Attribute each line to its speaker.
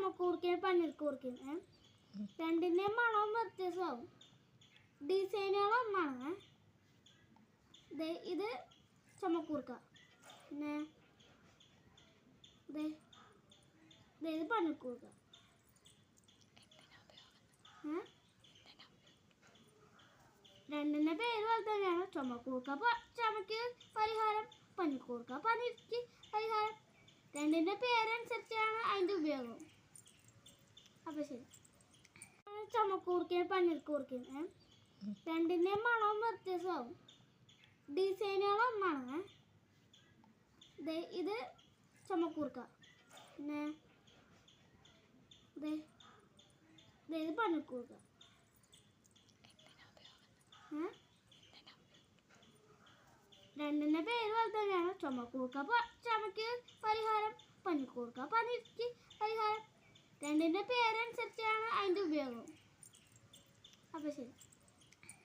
Speaker 1: ചുമക്കൂർക്കയും പനിക്കൂർക്കയും രണ്ടിൻ്റെയും മണവും വ്യത്യാസമാവും. ഡിസൈനുകൾ ഒന്നാണ്. ഇത് ചുമക്കൂർക്ക, പിന്നെ ഇത് പനിക്കൂർക്ക. രണ്ടിൻ്റെ പേര് പോലെ തന്നെയാണ്. ചുമക്കൂർക്ക ചുമക്ക് പരിഹാരം, പനിക്കൂർക്ക പനിക്ക് പരിഹാരം. രണ്ടിൻ്റെ പേരനുസരിച്ചാണ് അതിൻ്റെ ഉപയോഗം. അപ്പം ശരി. ചുമക്കൂർക്കയും പനിക്കൂർക്കയും രണ്ടിൻ്റെയും മണവും വ്യത്യാസമാവും. ഡിസൈനുകൾ ഒന്നാണ്. ഇത് ചുമക്കൂർക്ക, പിന്നെ ഇത് പനിക്കൂർക്ക. രണ്ടിൻ്റെ പേര് പോലെ തന്നെയാണ്. ചുമക്കൂർക്ക ചുമക്ക് പരിഹാരം, പനിക്കൂർക്ക പനിക്ക് പരിഹാരം. രണ്ടിൻ്റെ പേരനുസരിച്ചാണ് അതിൻ്റെ ഉപയോഗം. അപ്പം ശരി.